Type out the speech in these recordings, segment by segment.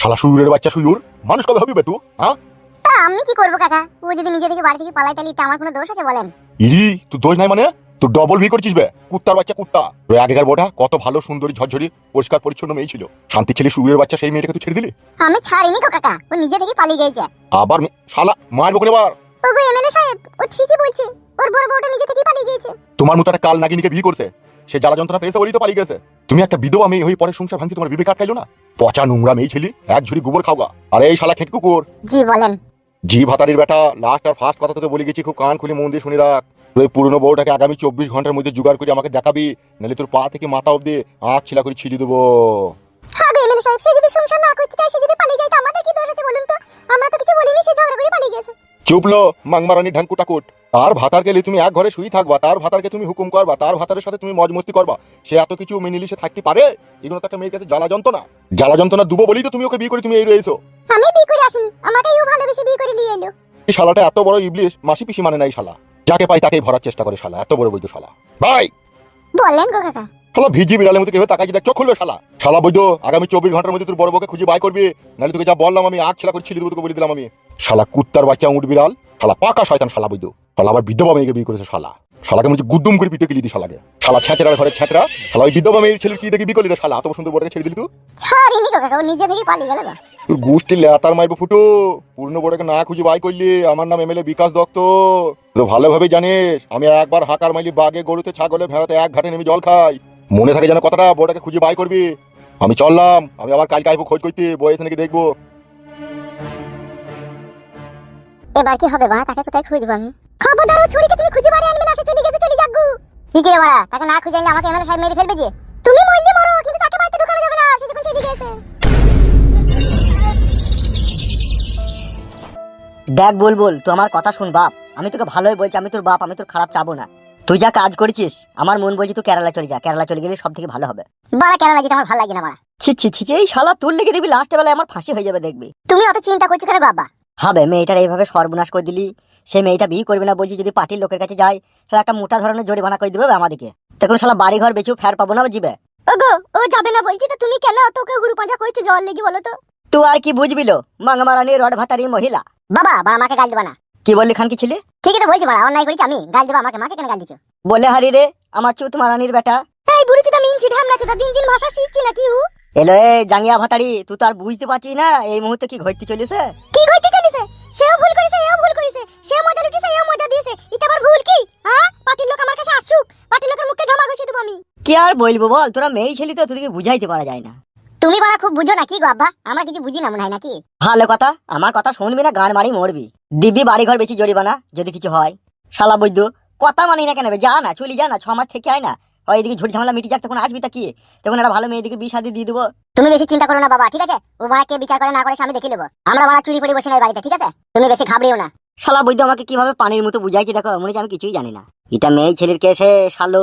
শালা শুয়োরের বাচ্চা শুয়োর, মানুষ কবে হবি বে তুই? হ্যাঁ, তা আমি কি করবো কাকা? ও যদি নিজে থেকে বাড়ি থেকে পালাই তাহলে আমার কোনো দোষ আছে বলেন? ইরি তুই দোষ নাই মানে? তুই ডবল ভি করছিস বে, কুত্তার বাচ্চা কুত্তা। তুই আগেকার বোটা কত ভালো সুন্দরী ঝরঝরি পরিষ্কার পরিচ্ছন্ন মেয়ে ছিল, শান্তি ছেলে শুয়োরের বাচ্চা সেই মেয়েটাকে তুই ছেড়ে দিলি? আমি ছাড়িনি গো কাকা, ও নিজে থেকে পালিয়ে গেছে। আবার শালা মারবো কোনে বার? ওগো এমএলএ সাহেব, ও ঠিকই বলছে, ওর বড় বউটা নিজে থেকে পালিয়ে গেছে। তোমার মতো একটা কাল নাগিনীকে বিয়ে করছে, সে জ্বালা যন্ত্রণা পেয়েছে বলেই তো পালিয়ে গেছে। তুমি একটা বিধবা মেয়ে হয়ে পরে সংসার ভাঙতে তোমার বিবেক আটকাইলো না? পচা নোংরা মেয়ে ছেলে, এক ঝুড়ি গোবর খাওয়া। আরে এই শালা খেট কুকুর, জি বলেন। জি ভাতারির বেটা, লাস্ট আর ফার্স্ট কথা তোকে বলে গেছি, খুব কান খুলে মন দিয়ে শুনে রাখ। তুই পুরনো বউটাকে আগামী 24 ঘন্টার মধ্যে জোগাড় করে আমাকে দেখাবি, নাহলে তোর পা থেকে মাথা অব্দি আঁচ ছিলা করে ছিঁড়ে দেবো। হ্যাঁ গো এমএলএ সাহেব, সে যদি সংসার না করতে চায়, সে যদি পালিয়ে যায়, তো আমাদের কি দোষ আছে বলুন তো? আমরা তো কিছু বলিনি, সে ঝগড়া করে পালিয়ে গেছে। চুপলো মাংমারানি ঢাঙ্কু টাকুট। তার ভাতারকে তুমি এক ঘরে শুই থাকবা, তার ভাতারকে তুমি হুকুম করবা, তার ভাতারের সাথে তুমি মজ মস্তি করবা, সে এত কিছু মেনে নিলে সে থাকতে পারে? এগুলো তো একটা মেয়ের কাছে জ্বালা যন্ত্রণা। জ্বালা যন্ত্রণা দুবো বলেই তো তুমি ওকে বিয়ে করে তুমি এই রয়েছো। আমি বিয়ে করে আসিনি, আমাকেই ও ভালোবেসে বিয়ে করে নিয়ে এলো। এই শালাটা এত বড় ইবলিশ, মাসি পিসি মানে নাই শালা, যাকে পাই তাকেই ভরার চেষ্টা করে শালা, এত বড় বৈধ শালা। ভাই বলেন গো কাকা। শালা ভিজি বিড়ালের মধ্যে কেউ তাকাই দেখ, চোখ খুলবে শালা। শালা বৈধ, আগামী 24 ঘন্টার মধ্যে তোর বড় বউকে খুঁজে বাই করবি, নাহলে তোকে যা বললাম আমি আখ ছেলা করে ছিলি দেবো, তোকে বলে দিলাম আমি। শালা কুত্তার বাচ্চা উঠ বিড়াল, শালা পাকা শয়তান শালা বৈধ। শালা আবার বিধবা মেয়েকে বিয়ে করেছে শালা, শালাকে মনে হচ্ছে গুদ্দুম করে পিঠে কিলি দি শালাকে। শালা ছেঁচড়ার ঘরে ছেঁচড়া, শালা ওই বিধবা মেয়ের ছেলের কি দেখি বিয়ে করলি রে শালা? এত সুন্দর বড়কে ছেড়ে দিলি তুই? ছাড়িনি গো কাকা, ও নিজে থেকে পালিয়ে গেল গো। তোর গোষ্ঠী লেতার মারবো ফুটো, পূর্ণ বড়কে না খুঁজে বাই করলি। আমার নাম এমএলএ বিকাশ দত্ত, তো ভালোভাবে জানিস আমি একবার হাঁকার মাইলি বাগে গরুতে ছাগলে ভেড়াতে এক ঘাটে নেমে জল খাই। মনে থাকে যেন কথাটা, বড়টাকে খুঁজে বাই করবি। আমি চললাম, আমি আবার কালকে আইবো খোঁজ করতে, বয়স নাকি দেখবো। এবার কি হবে বাড়া? তাকে কোথায় খুঁজবো আমি? খবরদার, ও ছুরিকে তুমি খুঁজে বাড়ি আনবে না, সে চলে গেছে, চলে যাক গো। কি করে বাড়া? তাকে না খুঁজে আনলে আমাকে এমএলএ সাহেব মেরে ফেলবে যে। তুমি মরলে মরো, কিন্তু তাকে বাড়িতে ঢোকানো যাবে না, সে যখন চলে গেছে। দেখ বুলবুল, তুই আমার কথা শুন বাপ, আমি তোকে ভালোই বলছি, আমি তোর বাপ, আমি তোর খারাপ চাবো না। তুই যা কাজ করেছিস আমার মন বলছি তুই কেরালা চলে যা, কেরালা চলে গেলে সব থেকে ভালো হবে। বাড়া কেরালা যেতে আমার ভালো লাগে না বাড়া। ছি ছি ছি, এই শালা তোর লেগে দেখবি লাস্টে বেলায় আমার ফাঁসি হয়ে যাবে দেখবি। তুমি অত চিন্তা করছো কেন বাবা? হবে, মেয়েটার এইভাবে সর্বনাশ করে দিলি, সে মেয়েটা বিয়ে করবে না বলছি, যদি পার্টির লোকের কাছে যায় তাহলে একটা মোটা ধরনের জরিমানা করে দেবে আমাদেরকে, তখন শালা বাড়ি ঘর বেঁচেও ফের পাবো না জিবে। ওগো ও যাবে না বলছি তো, তুমি কেন তোকে গুরু পাঁজা করছো জল লেগে বলো তো? তুই আর কি বুঝবিলো মাংমারানি রড ভাতারি মহিলা। বাবা বাবা আমাকে গাল দেবা না। কি বললি খান কি ছিলি? ঠিকই তো বলছি বাড়া, অন্যায় করেছি আমি, গাল দেবা আমাকে? মাকে কেন গাল দিছো? বলে হারি রে আমার চুত মারানির বেটা। এই বুড়ি চুদা মিনছি ঢামনা চুদা, দিন দিন ভাষা শিখছি নাকি ও? এলো এ জাঙ্গিয়া ভাতারি, তুই তো আর বুঝতে পারছিস না এই মুহূর্তে কি ঘটতে চলেছে। কি ঘটতে চলেছে? সেও ভুল করেছে, এও ভুল করেছে, সেও মজা লুটেছে, এও মজা দিয়েছে, এটা আবার ভুল কি? হ্যাঁ, পার্টির লোক আমার কাছে আসুক, পার্টির লোকের মুখে ধামা ঘষে দেবো আমি। কি আর বলবো বল, তোরা মেয়ে ছেলে তো, তোদেরকে বুঝাইতে পারা যায় না। তুমি বাড়া খুব বুঝো না কি গো আব্বা? আমরা কিছু বুঝি না মনে হয় নাকি? ভালো কথা, আমার কথা শুনবি না গান মারি মরবি, দিব্যি বাড়ি ঘর বেশি জরিমানা যদি কিছু হয়। শালা বৈদ্য কথা মানি না কেন বে? যা না চলি যা না, 6 মাস থেকে আয় না, হয় এদিকে ঝুট ঝামেলা মিটি যাক, তখন আসবি তা কি, তখন একটা ভালো মেয়েদিকে বিয়ে শাদী দিয়ে দেবো। তুমি বেশি চিন্তা করো না বাবা, ঠিক আছে? ও বাড়া কে বিচার করে না করে আমি দেখে নেবো। আমরা বাড়া চুরি করে বসে নাই বাড়িতে, ঠিক আছে? তুমি বেশি ঘাবড়িও না। শালা বৈদ্য আমাকে কিভাবে পানির মতো বুঝাইছে দেখো, মনে হচ্ছে আমি কিছুই জানি না। এটা মেয়ে ছেলের কেসে শালো,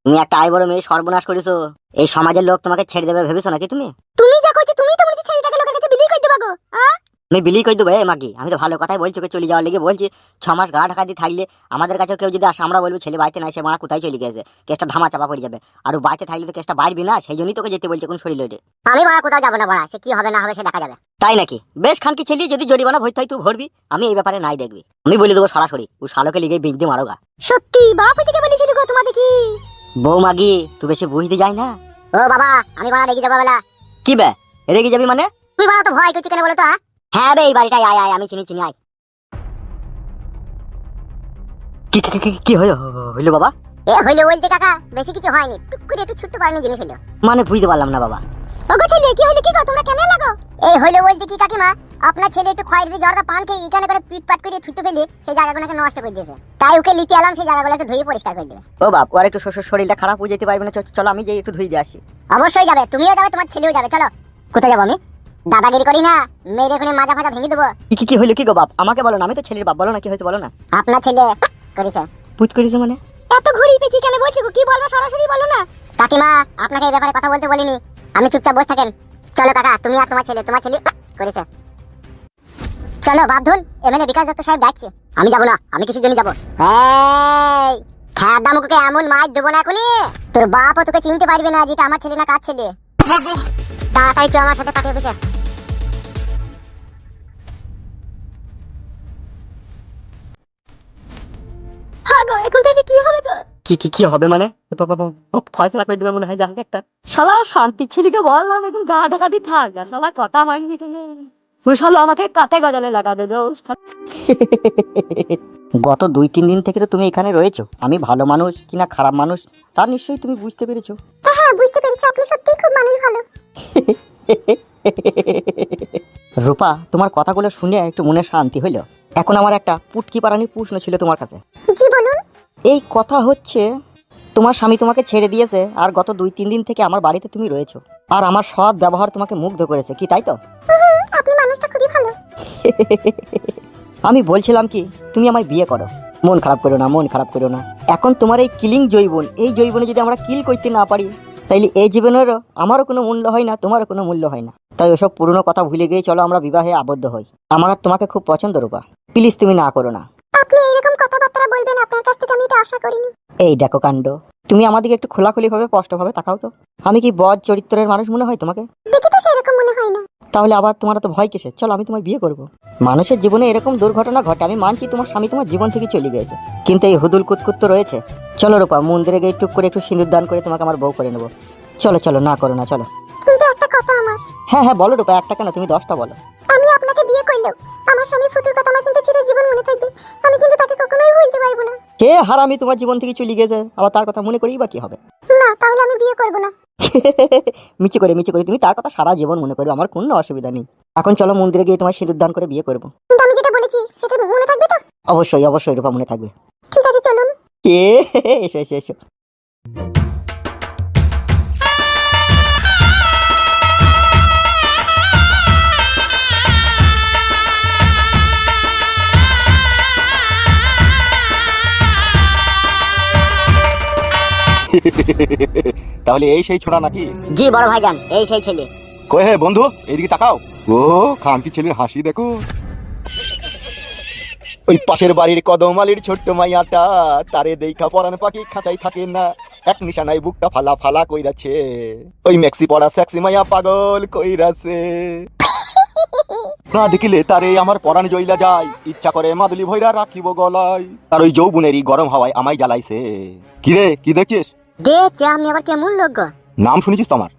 তুমি একটা আই বড় মেয়ে সর্বনাশ করেছো, এই সমাজের লোক তোমাকে ছেড়ে দেবে ভেবেছো নাকি তুমি? তুমি যা করছো, তুমি তো মনে হচ্ছে ছেলেটাকে লোকের কাছে বিলি করে দেবা গো। হ্যাঁ, আমি বিলি করে দেবো মাগি, আমি তো ভালো কথাই বলছি, ওকে চলে যাওয়ার লেগে বলছি। 6 মাস গা ঢাকা দিয়ে থাকলে আমাদের কাছেও কেউ যদি আসে আমরা বলবো ছেলে বাড়িতে নাই, সে মারা কোথায় চলে গেছে, কেসটা ধামা চাপা পড়ে যাবে। আর ও বাড়িতে থাকলে তো কেসটা বাড়বি না, সেই জন্যই তোকে যেতে বলছে কোন শরীরে ওঠে। আমি বাড়া কোথাও যাবো না বাড়া, সে কি হবে না হবে সে দেখা যাবে। তাই নাকি? বেশ খানকি ছেলে, যদি জরিমানা ভরতে হয় তুই ভরবি, আমি এই ব্যাপারে নাই দেখবি, আমি বলে দেবো সরাসরি ও শালোকে লিগে বিঁধতে মারোগা। সত্যি বাপ থেকে বলেছিল গো তোমাদের কি? বউ মাগি তুই বেশি বুঝতে যাই না। ও বাবা, আমি বাড়া রেগে যাবো বেলা। কি বে রেগে যাবি মানে? তুমি বাড়া তো ভয় করছো কেন বলো তো? হ্যাঁ বে, এই বাড়িটাই আয় আয়, আমি চিনি চিনি আয়। কি কি কি কি হইলো বাবা? এ হইলো বলতে কাকা বেশি কিছু হয়নি, টুক করে একটু ছোট্ট পারানি জিনিস হলো। মানে বুঝতে পারলাম না বাবা। ওগো ছেলে কি হইলো কি গো, তোমরা কেমন লাগো? এই হইলো বলতে কি কাকিমা, আপনার ছেলে একটু খয়ের দিয়ে জর্দা পান খেয়ে এখানে করে পিটপাট করে থুইতে ফেলে সেই জায়গাগুলোকে নষ্ট করে দিয়েছে, তাই ওকে লিখে এলাম সেই জায়গাগুলো একটু ধুয়ে পরিষ্কার করে দেবে। ও বাপ, ওর একটু শরীরটা খারাপ হয়ে যেতে পারবে না, চলো আমি যাই একটু ধুই দিয়ে আসি। অবশ্যই যাবে, তুমিও যাবে, তোমার ছেলেও যাবে, চলো। কোথায় যাবো আমি? দাদাগিরি করি না, মেয়ের এখানে মাজা ফাজা ভেঙে দেবো। কি কি হইলো কি গো বাপ, আমাকে বলো না, আমি তো ছেলের বাপ, বলো না কি হয়েছে বলো না। আপনার ছেলে করেছে। পুত করেছে মানে? এত ঘুরি পেঁচি কেন বলছো? কি বলবো সরাসরি বলো না। কাকিমা আপনাকে এই ব্যাপারে কথা বলতে বলিনি, আমি চুপচাপ বসে থাকেন। চলো কাকা, তুমি আর তোমার ছেলে করেছে। চলো বাপধুন, এমএলএ বিকাশ দত্ত সাহেব ডাকছে। আমি যাবো না, আমি কিসের জন্য যাবো? এই খাদা মুখকে এমন মাইর দেবো না এখনই, তোর বাপও তোকে চিনতে পারবে না যেটা আমার ছেলে না কার ছেলে। তাড়াতাড়ি চল আমার সাথে পাঠিয়ে অফিসে। গো এখন থেকে কি হবে গো? কি কি কি হবে মানে? ফয়সলা করে দেবে মনে হয় জানতে একটা। শালা শান্তির ছেলেকে বললাম এখন গা ঢাকা দিয়ে থাক, আর শালা কথা মানবি ওই শালা আমাকে কাতে গজালে লাগা দেবে। গত 2-3 দিন থেকে তো তুমি এখানে রয়েছো, আমি ভালো মানুষ কিনা খারাপ মানুষ তার নিশ্চয়ই তুমি বুঝতে পেরেছো। হ্যাঁ বুঝতে পেরেছি, আপনি সত্যিই খুব মানুষ ভালো। রূপা, তোমার কথাগুলো শুনে একটু মনে শান্তি হইলো। এখন আমার একটা পুটকি পারানি প্রশ্ন ছিল তোমার কাছে। জি বলুন। এই কথা হচ্ছে, তোমার স্বামী তোমাকে ছেড়ে দিয়েছে আর গত 2-3 দিন থেকে আমার বাড়িতে তুমি রয়েছো, আর আমার সৎ ব্যবহার তোমাকে মুগ্ধ করেছে, কি তাই তো? আপনি মানুষটা খুবই ভালো। আমি বলছিলাম কি, তুমি আমায় বিয়ে করো। মন খারাপ করো না, মন খারাপ করো না। এখন তোমার এই কিলিং জৈবন, এই জৈবনে যদি আমরা কিল করতে না পারি, তাইলে এই জীবনেরও আমারও কোনো মূল্য হয় না, তোমারও কোনো মূল্য হয় না। তাই ওসব পুরনো কথা ভুলে গিয়ে চলো আমরা বিবাহে আবদ্ধ হই। আমার আর তোমাকে খুব পছন্দ রূপা, প্লিজ তুমি না করো না। আপনি এরকম কথাবার্তা বলবেন আপনার কাছ থেকে আমি এটা আশা করিনি। এই দেখো কাণ্ড, তুমি আমাদিকে একটু খোলাখুলি ভাবে স্পষ্ট ভাবে তাকাও তো। আমি কি বদ চরিত্রের মানুষ মনে হয় তোমাকে? দেখি তো সেরকম মনে হয় না। তাহলে আবার তোমার তো ভয় কিসের? চলো আমি তোমায় বিয়ে করব। মানুষের জীবনে এরকম দুর্ঘটনা ঘটে, আমি মানছি তোমার স্বামী তোমার জীবন থেকে চলে গেছে, কিন্তু এই হুদুল কুতকুত তো রয়েছে। চলো রূপা, মন্দিরে গিয়ে টুক করে একটু সিঁদুর দান করে তোমাকে আমার বউ করে নেবো। চলো চলো, না করো না, চলো। কিন্তু একটা কথা আমার। হ্যাঁ হ্যাঁ বলো রূপা, একটা কেন তুমি 10টা বলো। আমি আপনাকে বিয়ে করলেও আমার স্বামী ফুটুর কথা আমার কিন্তু চিরজীবন মনে থাকবে। আমি কিন্তু তাকে কখনোই ভুলতে পারবো না। কে হারামি তোমার জীবন থেকে চলে গেছে, আবার তার কথা মনে করেই বা কি হবে? না, তাহলে আমি বিয়ে করব না। মিচি করে তুমি তার কথা সারা জীবন মনে করবে, আমার কোনো অসুবিধা নেই। এখন চলো মন্দিরে গিয়ে তোমার সিঁদুর দান করে বিয়ে করবো। কিন্তু আমি যেটা বলেছি সেটা মনে থাকবে তো? অবশ্যই অবশ্যই রূপা, মনে থাকবে। ঠিক আছে চলুন। কে এসো এসো এসো। তাহলে এই সেই ছোড়া নাকি? জি বড় ভাইজান, এই সেই ছেলে। কই হে বন্ধু, এইদিকে তাকাও। ও খানকি ছেলের হাসি দেখো। ওই পাশের বাড়ির কদমালির ছোট্ট মাইয়াটা, তারে দেখা পরান পাখি খাঁচাই থাকে না, এক নিশানায় বুকটা ফালা ফালা কইরাছে। ওই মেক্সি পড়া সেক্সি মাইয়া পাগল কইরাছে। না দেখিলে তারে আমার পরাণ জইলা যায়, ইচ্ছা করে মাদুলি ভৈরা রাখিব গলায়, তার ওই যৌবনেরই গরম হাওয়ায় আমায় জ্বালাইছে। কিরে কি দেখছিস? দেখছি আপনি আবার কেমন লোক গো? নাম শুনেছিস তো আমার?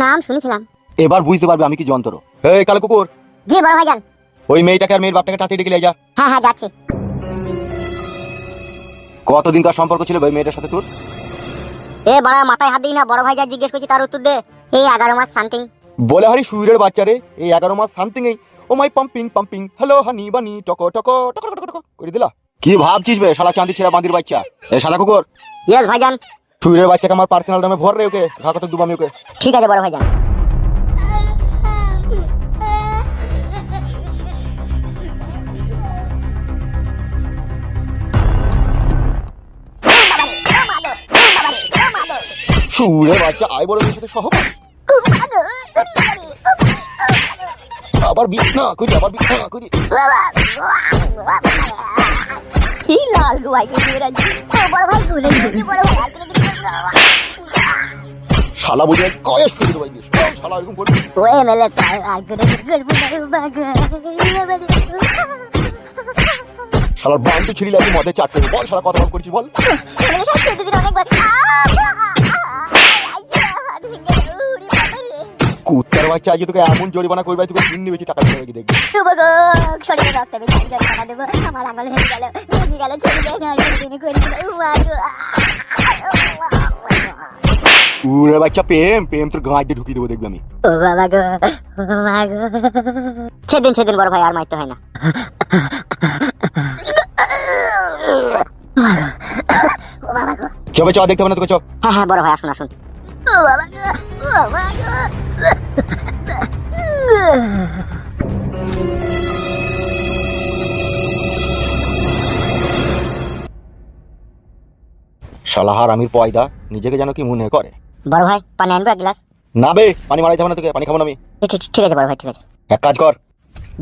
নাম শুনেছিলাম। এবার বুঝতে পারবে আমি কি যন্ত্র। এই কালো কুকুর, জি বড় ভাইজান। ওই মেয়েটাকে আর মেয়ের বাপটাকে টাঁচিয়ে ডেকে নিয়ে যা। হ্যাঁ হ্যাঁ যাচ্ছি। কতদিনকার সম্পর্ক ছিল ওই মেয়েটার সাথে তোর? এ বাড়া, মাথায় হাত দিই না, বড় ভাইজান জিজ্ঞেস করছি তার উত্তর দে। এই 11 মাস সামথিং। বলে হারি সুইরের বাচ্চারে, এই 11 মাস সামথিং এই ও মাই পাম্পিং পাম্পিং হ্যালো হানি বানি টকো টকো টকো টকো টকো করে দিলা। কি ভাবছিস বে শালা চাঁদি ছেড়া বান্দির বাচ্চা? এ শালা কুকুর, ইয়েস ভাইজান। সুইরের বাচ্চাকে আমার পার্সোনাল নামে ভর রে, ওকে ঢাকাতে দুবামি ওকে। ঠিক আছে বড় ভাইজান। সুইরের বাচ্চা আই বড় মেয়ের সাথে সহবাস, আবার বিয়ে না করি, আবার বিয়ে না করি। কি লাল গুয়াই করে রাজি। বড় ভাই ভুলে গেছি, বড় ভাই আর করে শালা বুঝে কয়েস করে দেবো দিস, শালা এরকম করবি? ওই মেলে তাই আর করে করব না বাবা। শালার বান্দি ছিড়ি লাগি মধ্যে চাটতে বল, শালা কথা বল করছিস বল। আমি সব ছেড়ে দিন অনেকবার। কুত্তার বাচ্চা আজকে তোকে এমন জরিমানা করবে, তোকে দিন নিবেছি টাকা দিয়ে রেখে দেখবি। তোমাকে শরীরে রক্ত বেশি টাকা দেবো। আমার আঙুল ভেঙে গেল, ভেঙে গেল, ছেড়ে যায় না, দিনে করে উরে বাচ্চা প্রেম প্রেম তোর গাঁয়ে দিয়ে ঢুকিয়ে দেবো দেখবি আমি। ও বাবা গো, ও মা গো। সেদিন বড় ভাই আর মাইতে হয় না। ও বাবা গো, চবে চ দেখতে হবে না তোকে, চ। হ্যাঁ হ্যাঁ বড় ভাই, আসুন আসুন। ও বাবা গো, ও বাবা গো। শালাহার আমির পয়দা নিজেকে যেন কি মনে করে। বড় ভাই পানি আনবে এক গ্লাস? না বে, পানি মারাইতে হবে না তোকে, পানি খাবো না আমি। ঠিক আছে বড় ভাই, ঠিক আছে। এক কাজ কর,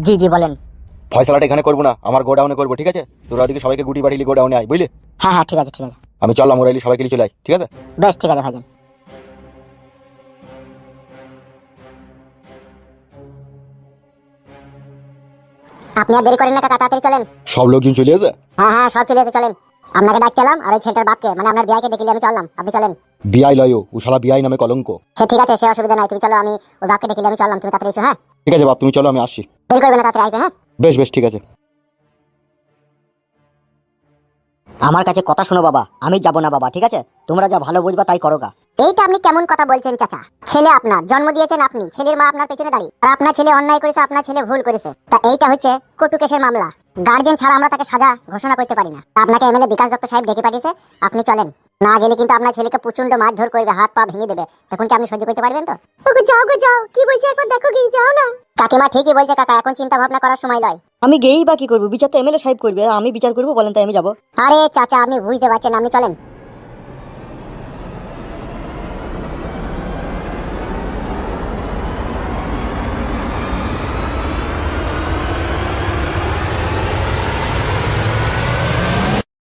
জি জি বলেন। ফয়সালাটা এখানে করবো না, আমার গোডাউনে করবো, ঠিক আছে? তোরা ওদিকে সবাইকে গুটি বাড়িলি গোডাউনে আয়, বুঝলি? হ্যাঁ হ্যাঁ ঠিক আছে ঠিক আছে। আমি চললাম, ওরাইলি সবাইকে নিয়ে চলে আয়, ঠিক আছে? বেশ ঠিক আছে ভাইজান। আপনি আর দেরি করেন না কাকা, তাড়াতাড়ি চলেন। সব লোকজন চলে এসে। হ্যাঁ হ্যাঁ সব চলে যেতে চলেন। আপনাকে ডাকতে এলাম আর ওই ছেলেটার বাপকে মানে আপনার বিয়াইকে ডেকে নিয়ে আমি চললাম, আপনি চলেন। বিআই লয় ও শালা বিআই নামে কলঙ্ক। সে ঠিক আছে, সে অসুবিধা নাই, তুমি চলো, আমি ওর বাপকে ডেকে নিয়ে আমি চললাম, তুমি তাড়াতাড়ি এসো। হ্যাঁ ঠিক আছে বাপ, তুমি চলো, আমি আসছি। দেরি করবে না, তাড়াতাড়ি আসবে। হ্যাঁ বেশ বেশ ঠিক আছে। আমার কাছে কথা শোনো বাবা, আমি যাব না বাবা, ঠিক আছে? তোমরা যা ভালো বুঝবা তাই করো গা। এইটা আপনি কেমন কথা বলছেন চাচা? ছেলে আপনার, জন্ম দিয়েছেন আপনি, ছেলের মা আপনার পেছনে দাঁড়িয়ে, আর আপনার ছেলে অন্যায় করেছে, আপনার ছেলে ভুল করেছে, তা এইটা হচ্ছে কটু কেসের মামলা। গার্জেন ছাড়া আমরা তাকে সাজা ঘোষণা করতে পারি না। আপনাকে এমএলএ বিকাশ দত্ত সাহেব ডেকে পাঠিয়েছে, আপনি চলেন। না গেলে কিন্তু আপনার ছেলেকে প্রচন্ড মারধর করবে, হাত পা ভেঙে দেবে, তখন কি আপনি সহ্য করতে পারবেন? তো ওগো যাও গো যাও, কি বলছে একবার দেখো, কি যাও না। কাকিমা ঠিকই বলছে কাকা, এখন চিন্তা ভাবনা করার সময় নয়। আমি গেয়েই বা কি করবো? বিচার তো এমএলএ সাহেব করবে, আমি বিচার করবো বলেন, তাই আমি যাবো? আরে চাচা আপনি বুঝতে পারছেন, আপনি চলেন।